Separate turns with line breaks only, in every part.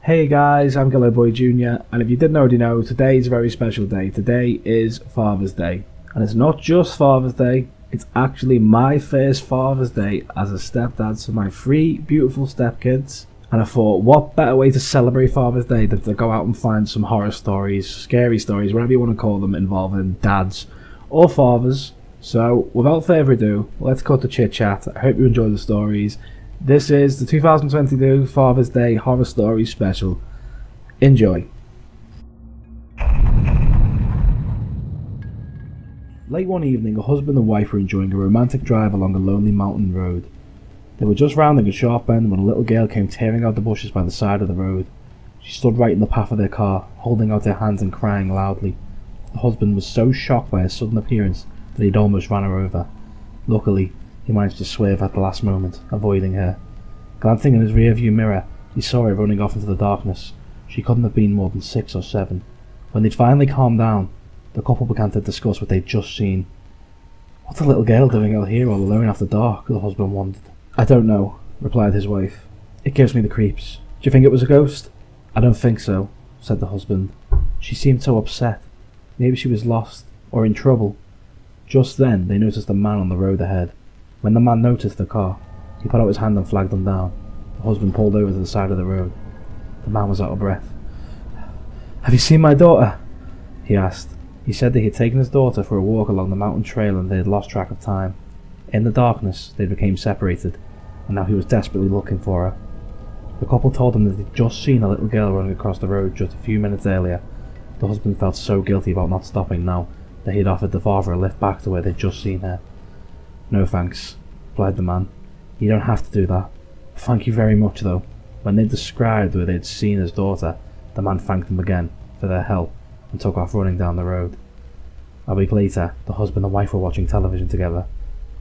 Hey guys, I'm Gallo Boy Jr. and if you didn't already know, today is a very special day. Today is Father's Day. And it's not just Father's Day, it's actually my first Father's Day as a stepdad to my 3 beautiful stepkids. And I thought, what better way to celebrate Father's Day than to go out and find some horror stories, scary stories, whatever you want to call them, involving dads or fathers. So, without further ado, let's cut the chit chat. I hope you enjoy the stories. This is the 2022 Father's Day Horror Stories Special. Enjoy. Late one evening, a husband and wife were enjoying a romantic drive along a lonely mountain road. They were just rounding a sharp bend when a little girl came tearing out the bushes by the side of the road. She stood right in the path of their car, holding out her hands and crying loudly. The husband was so shocked by her sudden appearance that he'd almost ran her over. Luckily, he managed to swerve at the last moment, avoiding her. Glancing in his rear-view mirror, he saw her running off into the darkness. She couldn't have been more than 6 or 7. When they'd finally calmed down, the couple began to discuss what they'd just seen. "What's a little girl doing out here all alone after dark?" the husband wondered. "I don't know," replied his wife. "It gives me the creeps." "Do you think it was a ghost?" "I don't think so," said the husband. "She seemed so upset. Maybe she was lost, or in trouble." Just then, they noticed a man on the road ahead. When the man noticed the car, he put out his hand and flagged them down. The husband pulled over to the side of the road. The man was out of breath. "Have you seen my daughter?" he asked. He said that he had taken his daughter for a walk along the mountain trail and they had lost track of time. In the darkness, they became separated, and now he was desperately looking for her. The couple told him that they'd just seen a little girl running across the road just a few minutes earlier. The husband felt so guilty about not stopping now that he had offered the father a lift back to where they'd just seen her. "No thanks," replied the man. "You don't have to do that. Thank you very much, though." When they described where they'd seen his daughter, the man thanked them again for their help and took off running down the road. A week later, the husband and wife were watching television together.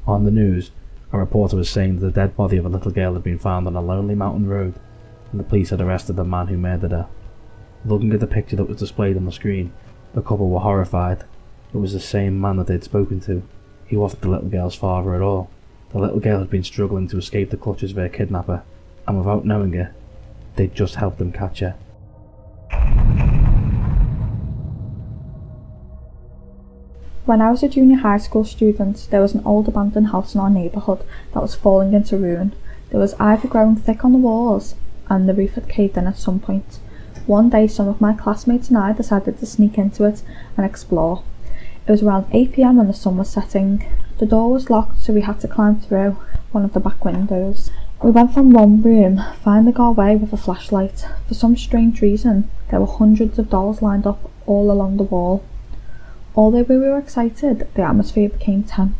On the news, a reporter was saying that the dead body of a little girl had been found on a lonely mountain road, and the police had arrested the man who murdered her. Looking at the picture that was displayed on the screen, the couple were horrified. It was the same man that they'd spoken to. He wasn't the little girl's father at all. The little girl had been struggling to escape the clutches of her kidnapper, and without knowing it, they'd just helped them catch her.
When I was a junior high school student, there was an old abandoned house in our neighbourhood that was falling into ruin. There was ivy growing thick on the walls, and the roof had caved in at some point. One day, some of my classmates and I decided to sneak into it and explore. It was around 8 PM when the sun was setting. The door was locked, so we had to climb through one of the back windows. We went from one room, finding our way with a flashlight. For some strange reason, there were hundreds of dolls lined up all along the wall. Although we were excited, the atmosphere became tense.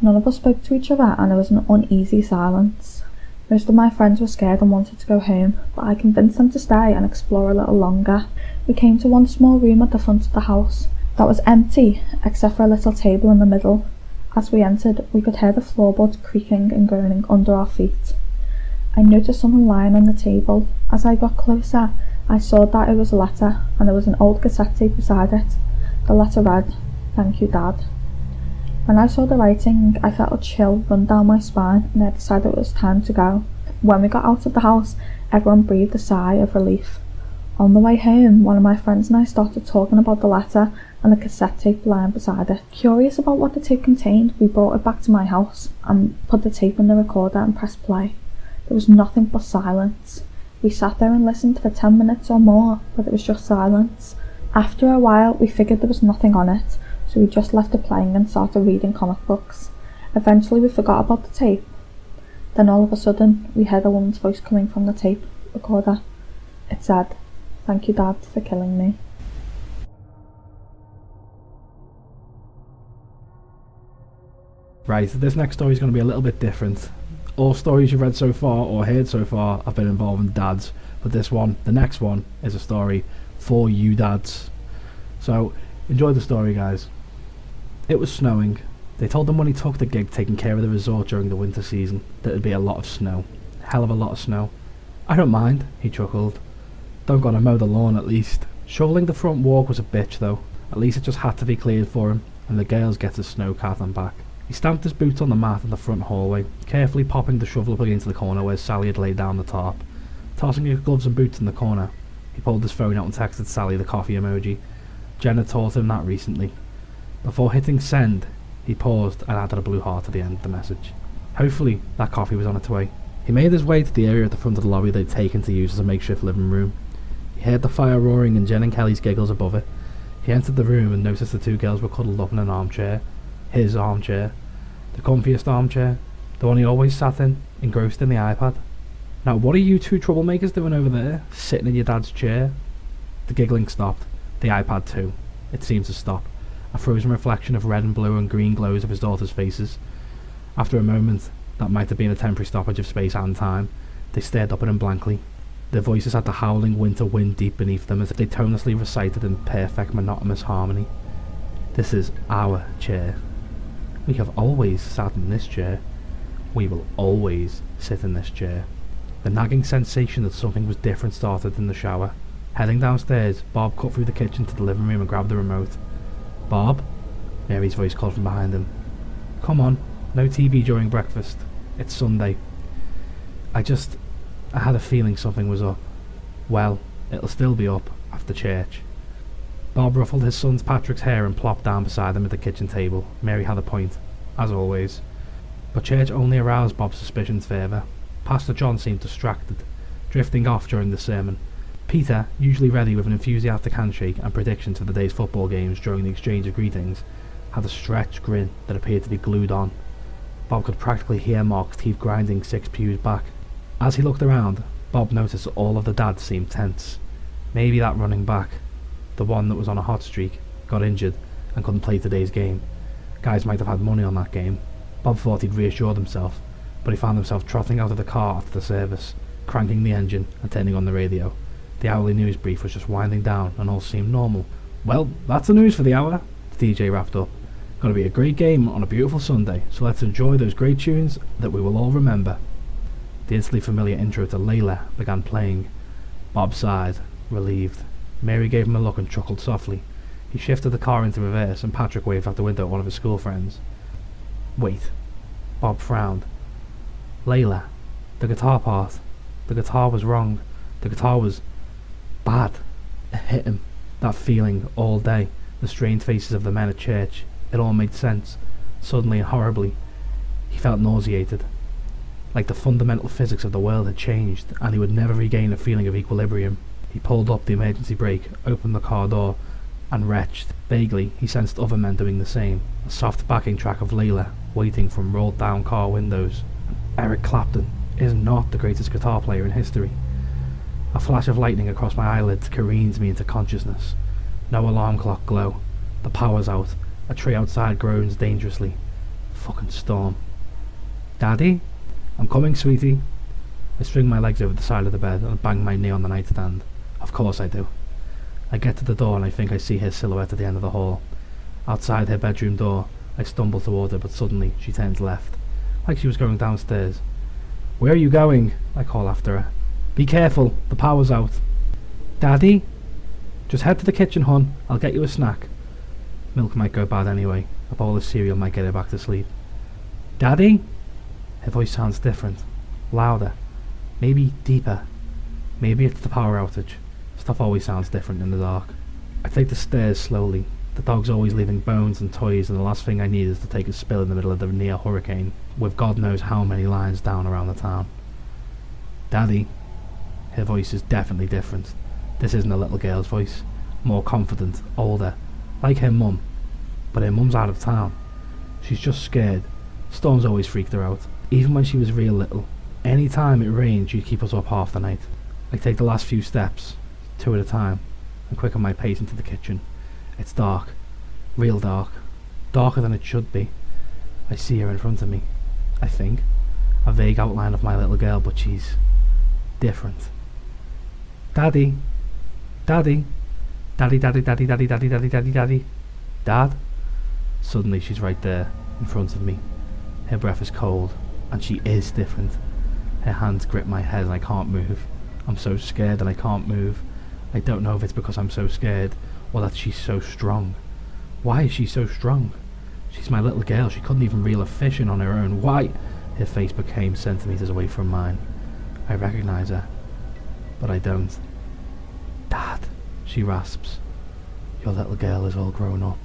None of us spoke to each other, and there was an uneasy silence. Most of my friends were scared and wanted to go home, but I convinced them to stay and explore a little longer. We came to one small room at the front of the house that was empty, except for a little table in the middle. As we entered, we could hear the floorboards creaking and groaning under our feet. I noticed something lying on the table. As I got closer, I saw that it was a letter, and there was an old cassette tape beside it. The letter read, "Thank you, Dad." When I saw the writing, I felt a chill run down my spine, and I decided it was time to go. When we got out of the house, everyone breathed a sigh of relief. On the way home, one of my friends and I started talking about the letter and the cassette tape lying beside it. Curious about what the tape contained, we brought it back to my house and put the tape in the recorder and pressed play. There was nothing but silence. We sat there and listened for 10 minutes or more, but it was just silence. After a while, we figured there was nothing on it, so we just left it playing and started reading comic books. Eventually we forgot about the tape. Then all of a sudden, we heard a woman's voice coming from the tape recorder. It said, "Thank you, Dad, for killing me."
Right, this next story is going to be a little bit different. All stories you've read so far or heard so far have been involving dads, but the next one, is a story for you dads. So, enjoy the story, guys. It was snowing. They told them when he took the gig taking care of the resort during the winter season that there'd be a lot of snow. Hell of a lot of snow. "I don't mind," he chuckled. "Don't gotta mow the lawn at least." Shoveling the front walk was a bitch though. At least it just had to be cleared for him, and the girls get his snow cat and back. He stamped his boots on the mat in the front hallway, carefully popping the shovel up against the corner where Sally had laid down the tarp. Tossing his gloves and boots in the corner, He pulled his phone out and texted Sally the coffee emoji. Jen had taught him that recently. Before hitting send, he paused and added a blue heart to the end of the message. Hopefully, that coffee was on its way. He made his way to the area at the front of the lobby they'd taken to use as a makeshift living room. He heard the fire roaring and Jen and Kelly's giggles above it. He entered the room and noticed the two girls were cuddled up in an armchair. His armchair. The comfiest armchair. The one he always sat in, engrossed in the iPad. Now, what are you two troublemakers doing over there, sitting in your dad's chair? The giggling stopped. The iPad too. It seemed to stop. A frozen reflection of red and blue and green glows of his daughter's faces. After a moment, that might have been a temporary stoppage of space and time, they stared up at him blankly. Their voices had the howling winter wind deep beneath them as they tonelessly recited in perfect monotonous harmony. This is our chair. We have always sat in this chair. We will always sit in this chair. The nagging sensation that something was different started in the shower. Heading downstairs, Bob cut through the kitchen to the living room and grabbed the remote. "Bob?" Mary's voice called from behind him. "Come on, no TV during breakfast. It's Sunday." I had a feeling something was up. Well, it'll still be up after church." Bob ruffled his son's Patrick's hair and plopped down beside him at the kitchen table. Mary had a point, as always. But church only aroused Bob's suspicions further. Pastor John seemed distracted, drifting off during the sermon. Peter, usually ready with an enthusiastic handshake and predictions for the day's football games during the exchange of greetings, had a stretched grin that appeared to be glued on. Bob could practically hear Mark's teeth grinding 6 pews back. As he looked around, Bob noticed that all of the dads seemed tense. Maybe that running back, the one that was on a hot streak, got injured and couldn't play today's game. Guys might have had money on that game. Bob thought he'd reassured himself, but he found himself trotting out of the car after the service, cranking the engine and turning on the radio. The hourly news brief was just winding down and all seemed normal. "Well, that's the news for the hour," the DJ wrapped up. "Gonna be a great game on a beautiful Sunday, so let's enjoy those great tunes that we will all remember." The instantly familiar intro to Layla began playing. Bob sighed, relieved. Mary gave him a look and chuckled softly. He shifted the car into reverse and Patrick waved out the window at one of his school friends. "Wait." Bob frowned. "Layla. The guitar part. The guitar was wrong. The guitar was bad." It hit him. That feeling all day. The strained faces of the men at church. It all made sense. Suddenly and horribly. He felt nauseated. Like the fundamental physics of the world had changed, and he would never regain a feeling of equilibrium. He pulled up the emergency brake, opened the car door, and retched. Vaguely, he sensed other men doing the same. A soft backing track of Layla, waiting from rolled-down car windows. Eric Clapton is not the greatest guitar player in history. A flash of lightning across my eyelids careens me into consciousness. No alarm clock glow. The power's out. A tree outside groans dangerously. Fucking storm. "Daddy?" "I'm coming, sweetie." I string my legs over the side of the bed and bang my knee on the nightstand. Of course I do. I get to the door and I think I see her silhouette at the end of the hall. Outside her bedroom door, I stumble toward her, but suddenly she turns left, like she was going downstairs. "Where are you going?" I call after her. "Be careful, the power's out." "Daddy?" "Just head to the kitchen, hon. I'll get you a snack." Milk might go bad anyway. A bowl of cereal might get her back to sleep. "Daddy?" Her voice sounds different. Louder. Maybe deeper. Maybe it's the power outage. Stuff always sounds different in the dark. I take the stairs slowly. The dog's always leaving bones and toys, and the last thing I need is to take a spill in the middle of the near hurricane, with God knows how many lines down around the town. "Daddy?" Her voice is definitely different. This isn't a little girl's voice. More confident, older, like her mum. But her mum's out of town. She's just scared. Storms always freaked her out. Even when she was real little. Any time it rained, she'd keep us up half the night. I take the last few steps, 2 at a time, and quicken my pace into the kitchen. It's dark. Real dark. Darker than it should be. I see her in front of me. I think. A vague outline of my little girl, but she's different. "Daddy? Daddy? Daddy, daddy, daddy, daddy, daddy, daddy, daddy, daddy? Dad?" Suddenly she's right there, in front of me. Her breath is cold, and she is different. Her hands grip my head and I can't move. I'm so scared and I can't move. I don't know if it's because I'm so scared, or that she's so strong. Why is she so strong? She's my little girl. She couldn't even reel a fish in on her own. Why? Her face became centimeters away from mine. I recognize her, but I don't. "Dad." she rasps. Your little girl is all grown up.